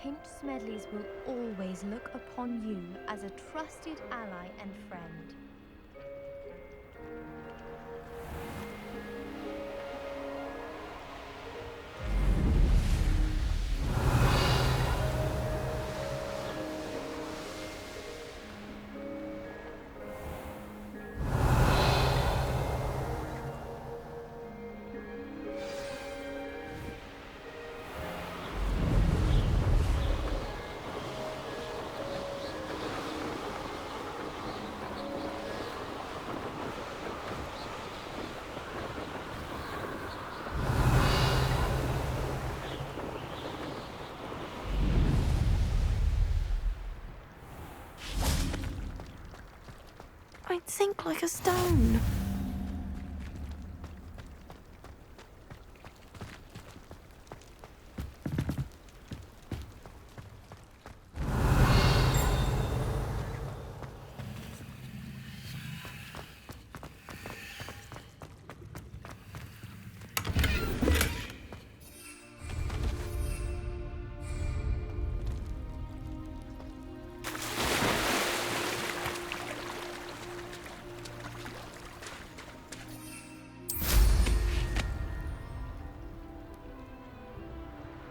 Pink Smedleys will always look upon you as a trusted ally and friend. I'd sink like a stone.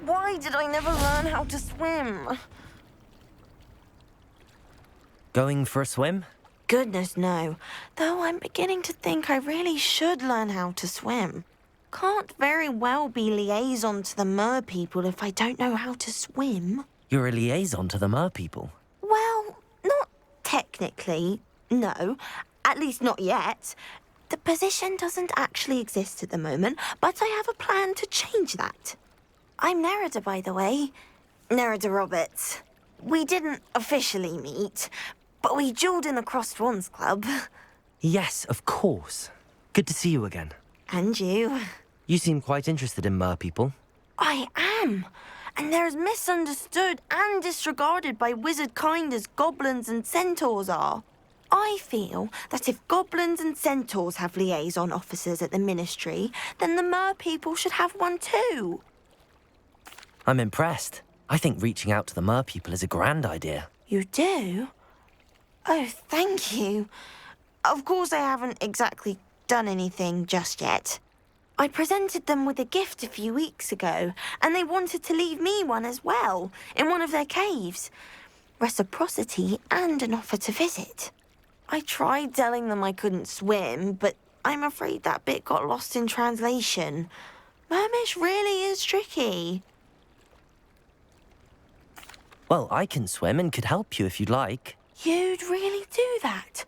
Why did I never learn how to swim? Going for a swim? Goodness, no. Though I'm beginning to think I really should learn how to swim. Can't very well be liaison to the mer people if I don't know how to swim. You're a liaison to the mer people. Well, not technically, no. At least not yet. The position doesn't actually exist at the moment, but I have a plan to change that. I'm Nerida, by the way. Nerida Roberts. We didn't officially meet, but we duelled in the Crossed Swans Club. Yes, of course. Good to see you again. And you. You seem quite interested in mer people. I am. And they're as misunderstood and disregarded by wizard kind as goblins and centaurs are. I feel that if goblins and centaurs have liaison officers at the ministry, then the mer people should have one too. I'm impressed. I think reaching out to the mer people is a grand idea. You do? Oh, thank you. Of course I haven't exactly done anything just yet. I presented them with a gift a few weeks ago, and they wanted to leave me one as well, in one of their caves. Reciprocity and an offer to visit. I tried telling them I couldn't swim, but I'm afraid that bit got lost in translation. Mermish really is tricky. Well, I can swim and could help you if you'd like. You'd really do that?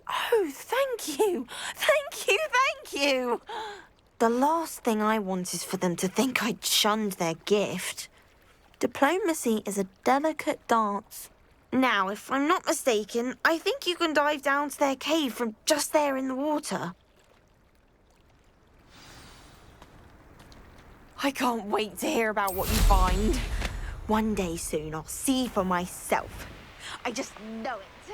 Oh, thank you. Thank you, thank you. The last thing I want is for them to think I'd shunned their gift. Diplomacy is a delicate dance. Now, if I'm not mistaken, I think you can dive down to their cave from just there in the water. I can't wait to hear about what you find. One day soon, I'll see for myself. I just know it.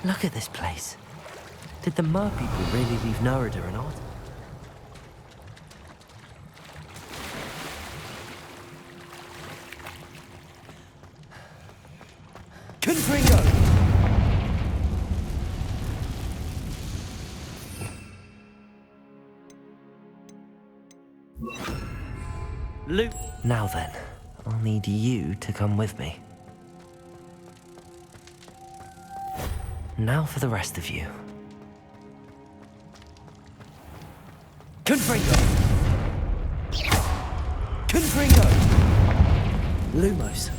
Look at this place. Did the mer people really leave Nerida or not? Confringo! Luke. Now then, I'll need you to come with me. Now for the rest of you. Confringo! Confringo! Lumos.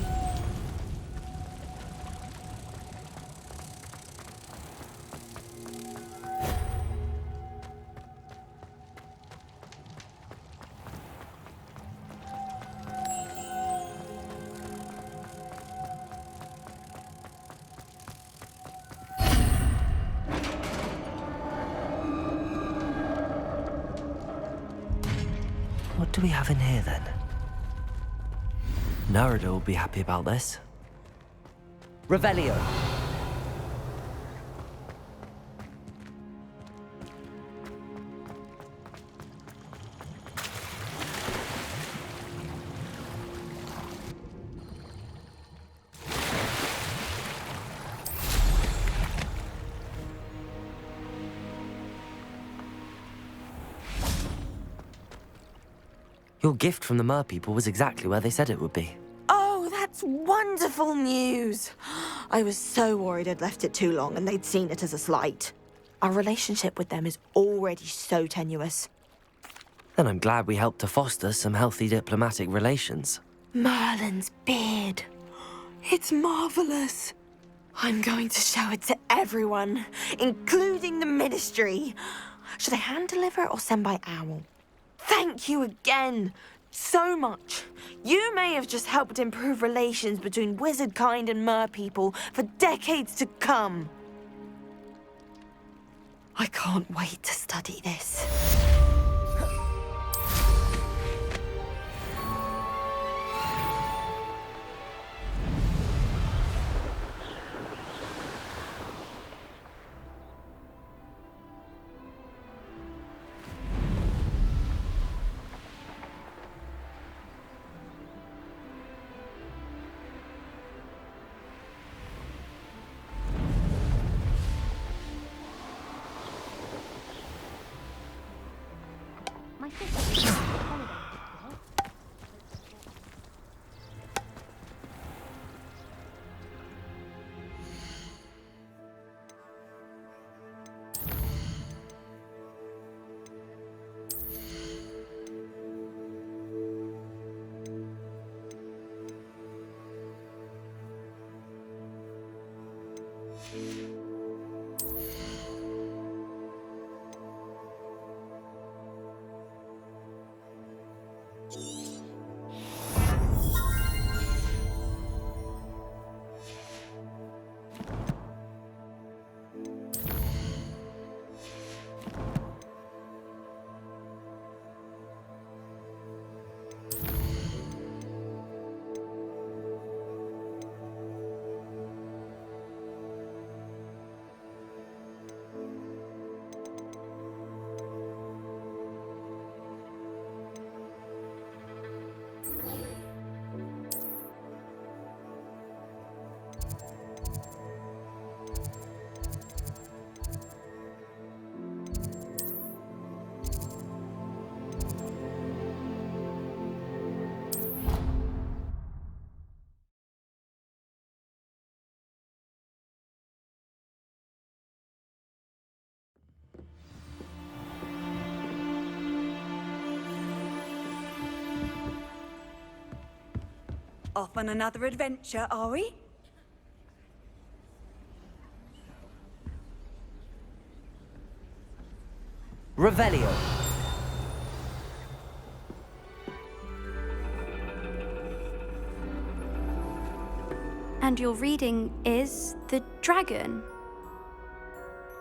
What do we have in here, then? Nerida will be happy about this. Revelio. Your gift from the Mer people was exactly where they said it would be. Oh, that's wonderful news. I was so worried I'd left it too long and they'd seen it as a slight. Our relationship with them is already so tenuous. Then I'm glad we helped to foster some healthy diplomatic relations. Merlin's beard. It's marvelous. I'm going to show it to everyone, including the Ministry. Should I hand deliver it or send by owl? Thank you again so much. You may have just helped improve relations between wizard kind and mer people for decades to come. I can't wait to study this. My sister holiday. Off on another adventure, are we? Revelio. And your reading is the dragon.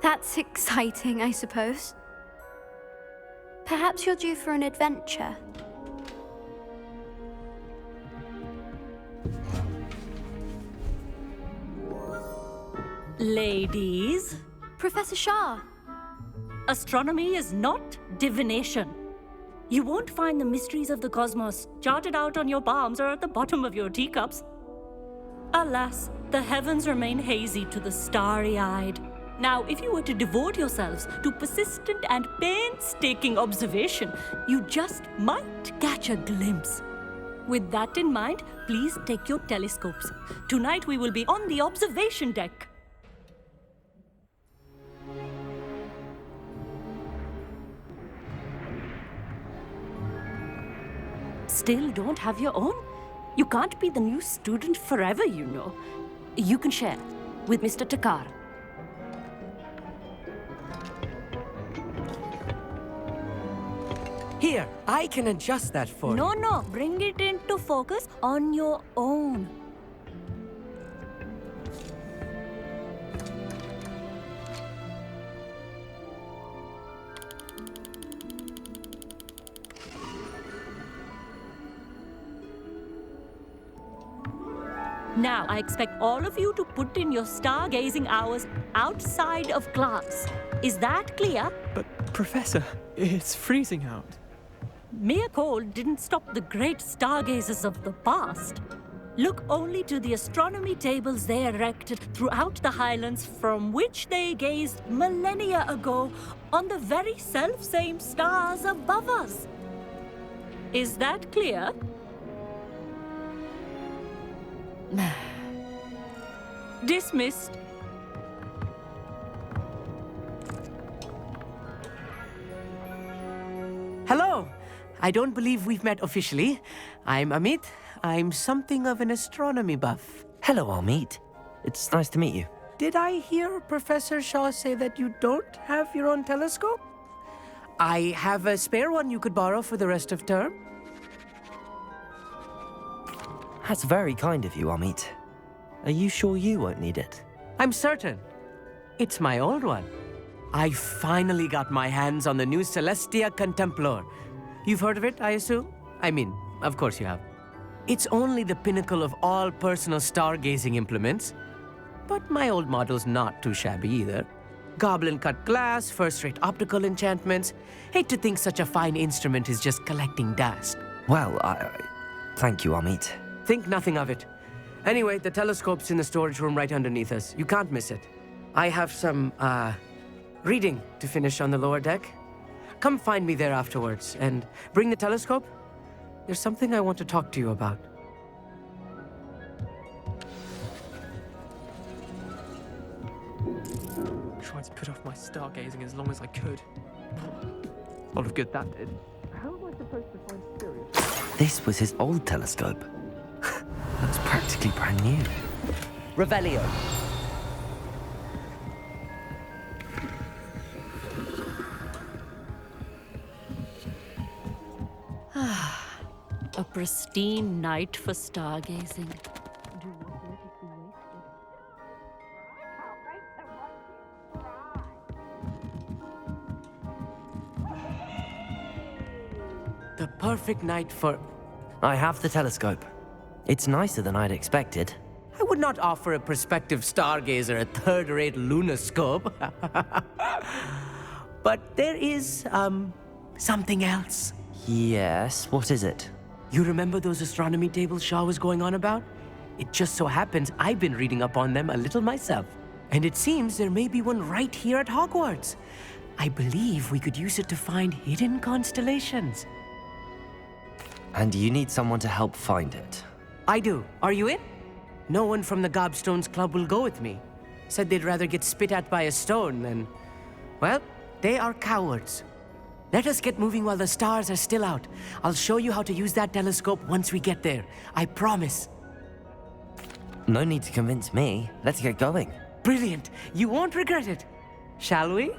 That's exciting, I suppose. Perhaps you're due for an adventure. Ladies, Professor Shah. astronomy is not divination. You won't find the mysteries of the cosmos charted out on your palms or at the bottom of your teacups. Alas, the heavens remain hazy to the starry-eyed. Now, if you were to devote yourselves to persistent and painstaking observation, you just might catch a glimpse. With that in mind, please take your telescopes. Tonight we will be on the observation deck. Still don't have your own? You can't be the new student forever, you know. You can share with Mr. Takar. Here, I can adjust that for you. No, bring it into focus on your own. Now, I expect all of you to put in your stargazing hours outside of class. Is that clear? But, Professor, it's freezing out. Mere cold didn't stop the great stargazers of the past. Look only to the astronomy tables they erected throughout the highlands from which they gazed millennia ago on the very self-same stars above us. Is that clear? Dismissed. Hello. I don't believe we've met officially. I'm Amit. I'm something of an astronomy buff. Hello, Amit. It's nice to meet you. Did I hear Professor Shaw say that you don't have your own telescope? I have a spare one you could borrow for the rest of term. That's very kind of you, Amit. Are you sure you won't need it? I'm certain. It's my old one. I finally got my hands on the new Celestia Contemplar. You've heard of it, I assume? I mean, of course you have. It's only the pinnacle of all personal stargazing implements. But my old model's not too shabby either. Goblin-cut glass, first-rate optical enchantments. Hate to think such a fine instrument is just collecting dust. Well, thank you, Amit. Think nothing of it. Anyway, the telescope's in the storage room right underneath us. You can't miss it. I have some, reading to finish on the lower deck. Come find me there afterwards, and bring the telescope. There's something I want to talk to you about. Tried to put off my stargazing as long as I could. A lot of good that did. How am I supposed to find Sirius? This was his old telescope. Looks practically brand new. Revelio. A pristine night for stargazing. Do not let it be wasted. The perfect night for... I have the telescope. It's nicer than I'd expected. I would not offer a prospective stargazer a third-rate lunoscope. But there is, something else. Yes, what is it? You remember those astronomy tables Shaw was going on about? It just so happens I've been reading up on them a little myself. And it seems there may be one right here at Hogwarts. I believe we could use it to find hidden constellations. And you need someone to help find it. I do. Are you in? No one from the Gobstones Club will go with me. Said they'd rather get spit at by a stone than... Well, they are cowards. Let us get moving while the stars are still out. I'll show you how to use that telescope once we get there. I promise. No need to convince me. Let's get going. Brilliant. You won't regret it. Shall we?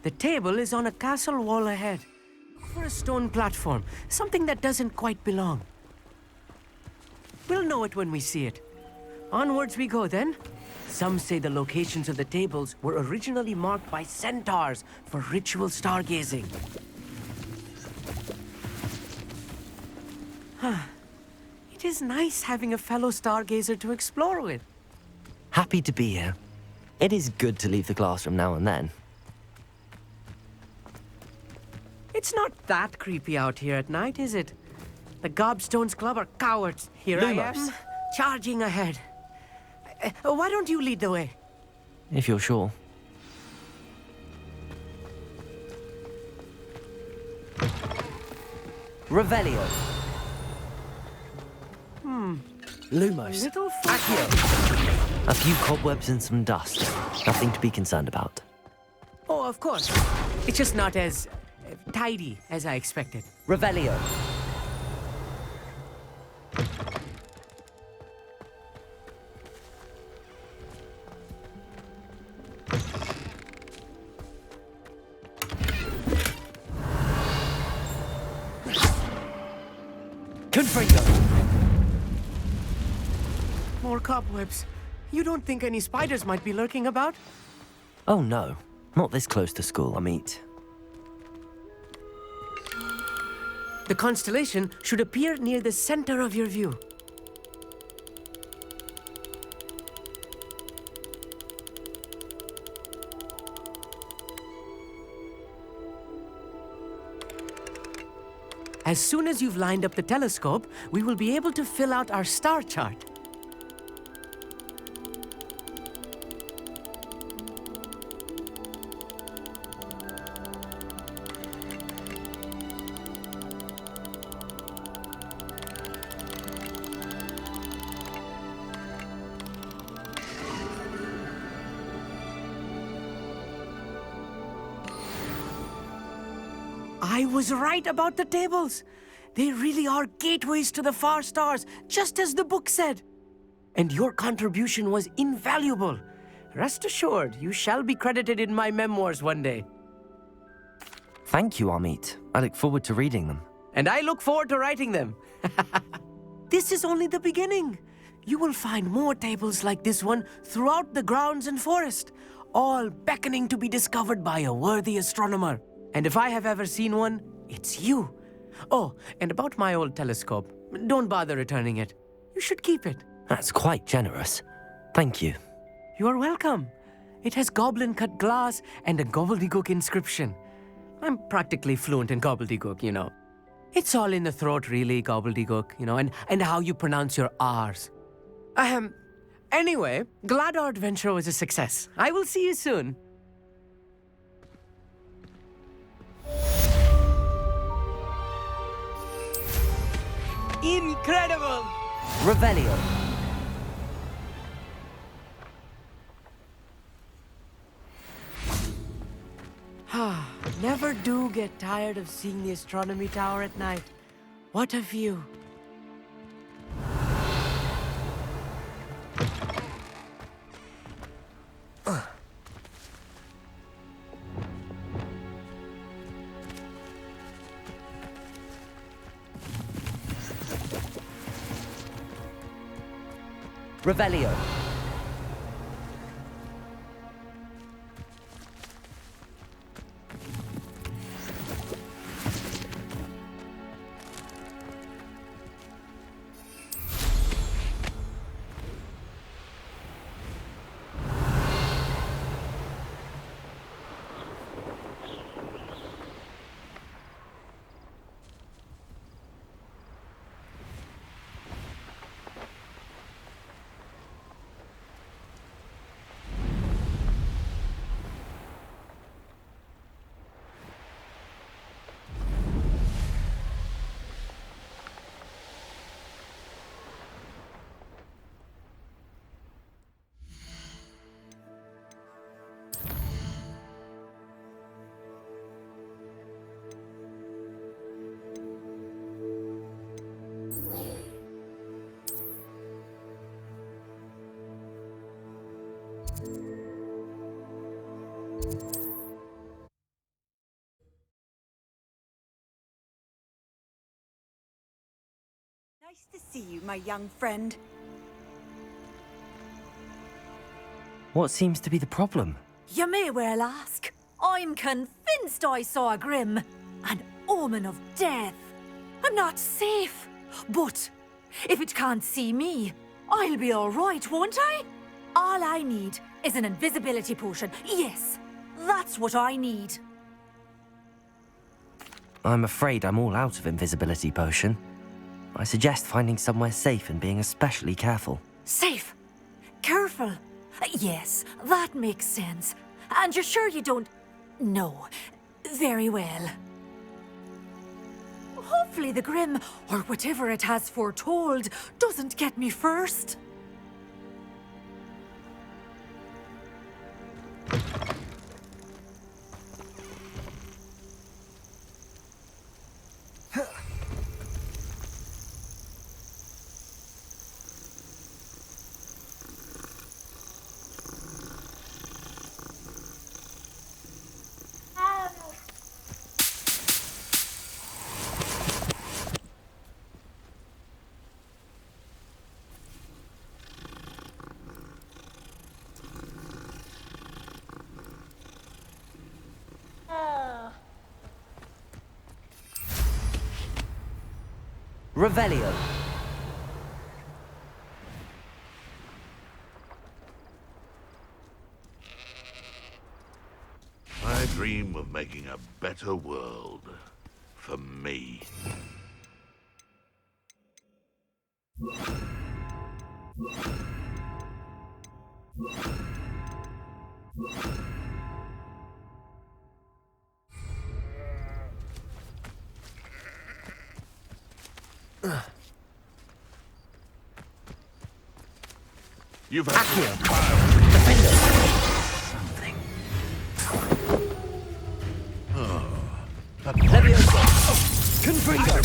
The table is on a castle wall ahead. For a stone platform, something that doesn't quite belong. We'll know it when we see it. Onwards we go then. Some say the locations of the tables were originally marked by centaurs for ritual stargazing. It is nice having a fellow stargazer to explore with. Happy to be here. It is good to leave the classroom now and then. It's not that creepy out here at night, is it? The Gobstones Club are cowards. Here I am, charging ahead. Why don't you lead the way? If you're sure. Revelio. Lumos. Little A few cobwebs and some dust. Nothing to be concerned about. Oh, of course. It's just not as tidy as I expected. Revelio. Confringo. More cobwebs. You don't think any spiders might be lurking about? Oh no, not this close to school, Amit. The constellation should appear near the center of your view. As soon as you've lined up the telescope, we will be able to fill out our star chart. I was right about the tables. They really are gateways to the far stars, just as the book said. And your contribution was invaluable. Rest assured, you shall be credited in my memoirs one day. Thank you, Amit. I look forward to reading them. And I look forward to writing them. This is only the beginning. You will find more tables like this one throughout the grounds and forest, all beckoning to be discovered by a worthy astronomer. And if I have ever seen one, it's you. Oh, and about my old telescope, don't bother returning it. You should keep it. That's quite generous. Thank you. You are welcome. It has goblin-cut glass and a gobbledygook inscription. I'm practically fluent in gobbledygook, you know. It's all in the throat, really, gobbledygook, you know, and how you pronounce your R's. Anyway, glad our adventure was a success. I will see you soon. Incredible! Revelio. Never do get tired of seeing the astronomy tower at night. What a view. Revelio. Nice to see you, my young friend. What seems to be the problem? You may well ask. I'm convinced I saw a Grim, an omen of death. I'm not safe, but if it can't see me, I'll be all right, won't I? All I need is an invisibility potion. Yes, that's what I need. I'm afraid I'm all out of invisibility potion. I suggest finding somewhere safe and being especially careful. Safe? Careful? Yes, that makes sense. And you're sure you don't... No. Very well. Hopefully the Grim, or whatever it has foretold, doesn't get me first. Revelio. I dream of making a better world for me. You've had Leviosa! Confringo!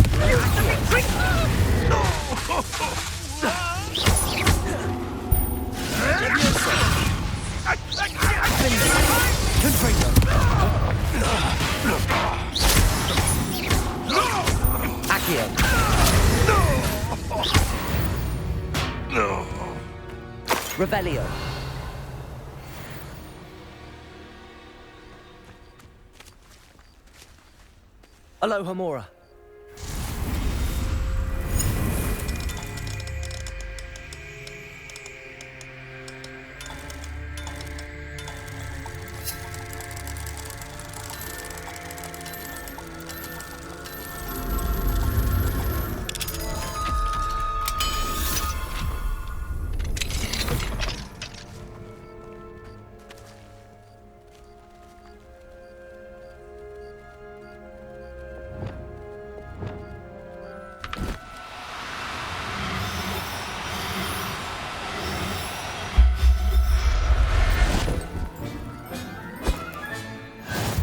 Confringo! Accio! Revelio! Alohomora!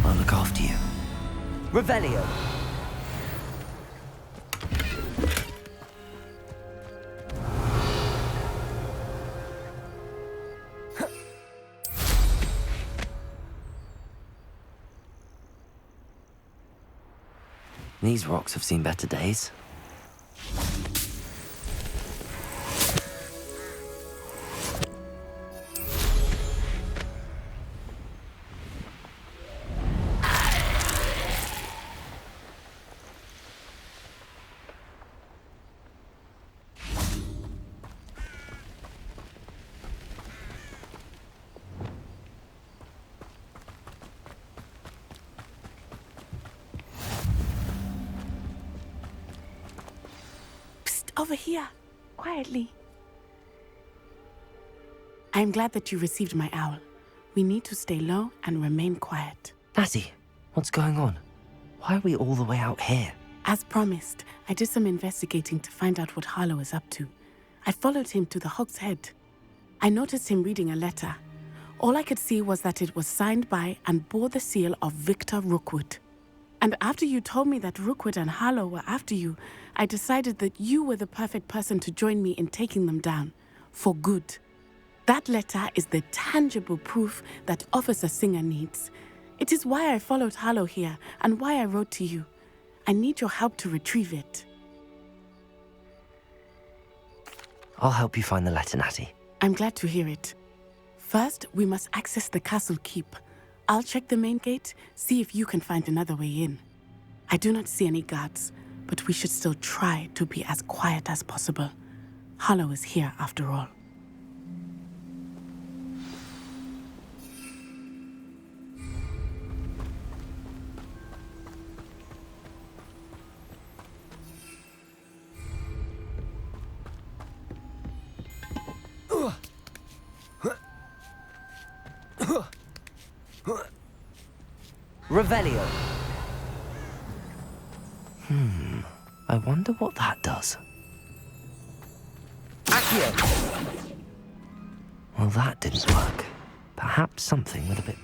I'll look after you. Revelio! These rocks have seen better days. Over here, quietly. I am glad that you received my owl. We need to stay low and remain quiet. Natty, what's going on? Why are we all the way out here? As promised, I did some investigating to find out what Harlow is up to. I followed him to the Hog's Head. I noticed him reading a letter. All I could see was that it was signed by and bore the seal of Victor Rookwood. And after you told me that Rookwood and Harlow were after you, I decided that you were the perfect person to join me in taking them down. For good. That letter is the tangible proof that Officer Singer needs. It is why I followed Harlow here and why I wrote to you. I need your help to retrieve it. I'll help you find the letter, Natty. I'm glad to hear it. First, we must access the castle keep. I'll check the main gate, see if you can find another way in. I do not see any guards, but we should still try to be as quiet as possible. Harlow is here after all. Revelio. I wonder what that does. Accio. Well, that didn't work. Perhaps something with a bit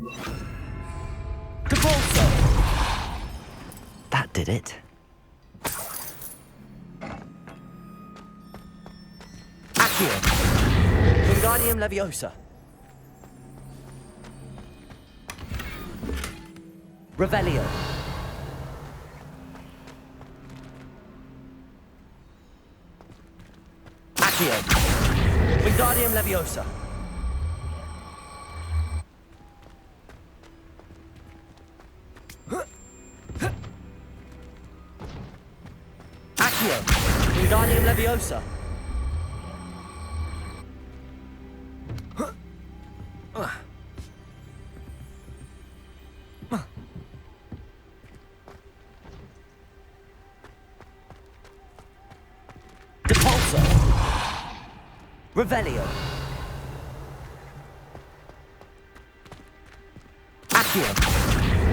more. Capulso. That did it. Accio. Wingardium Leviosa. Revelio. Accio. Wingardium Leviosa. Accio. Wingardium Leviosa. Revelio. Accio.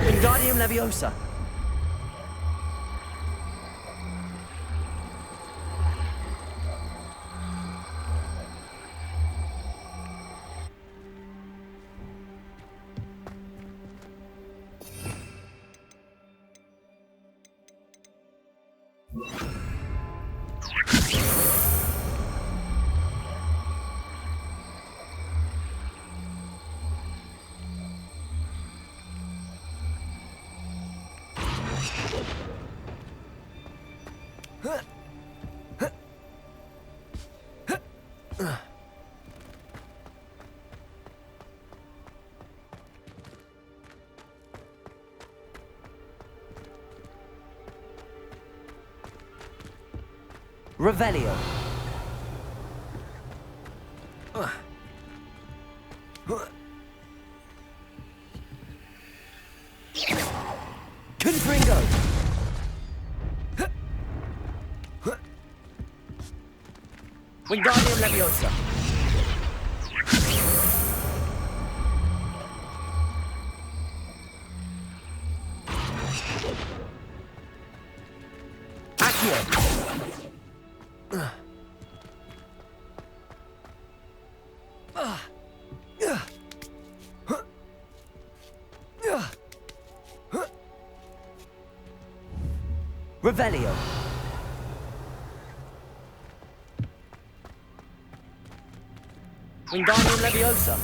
Wingardium Leviosa. Revelio. Confringo. Wingardium Leviosa. Accio. Revelio. Wingardium Leviosa.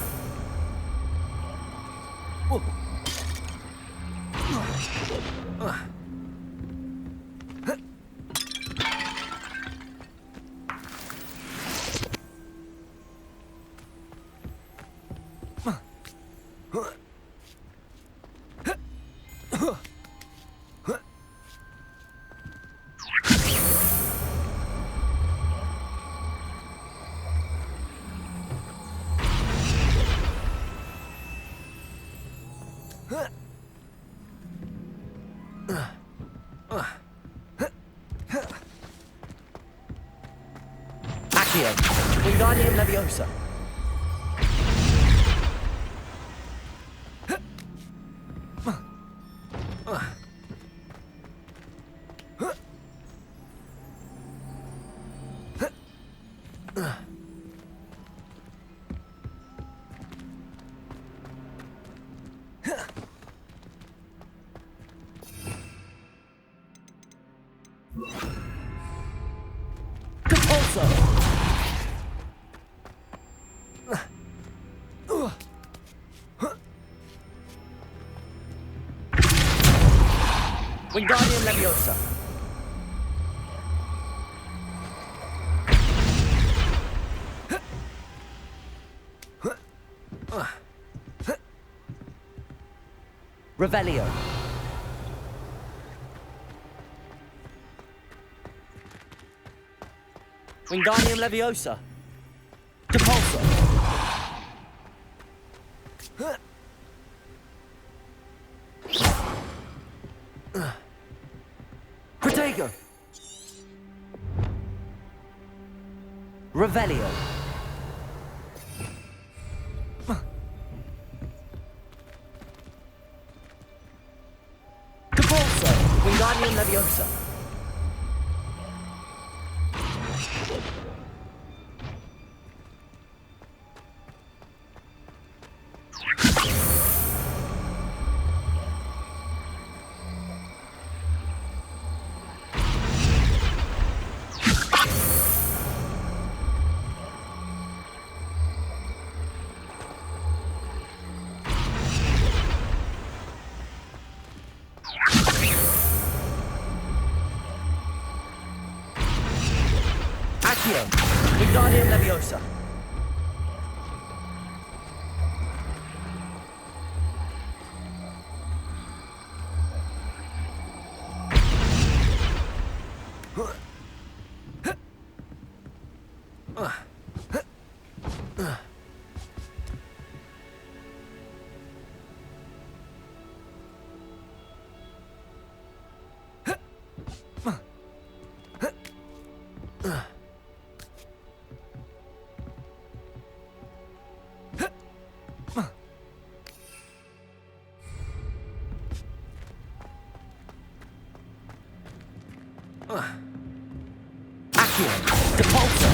Accio. Wingardium Leviosa. Compulso. Wingardium Leviosa. Revelio. Wingardium Leviosa. Depulso. Protego. Revelio. Depulso. Wingardium Leviosa. Accio. Wingardium Leviosa. Accio. Depulso.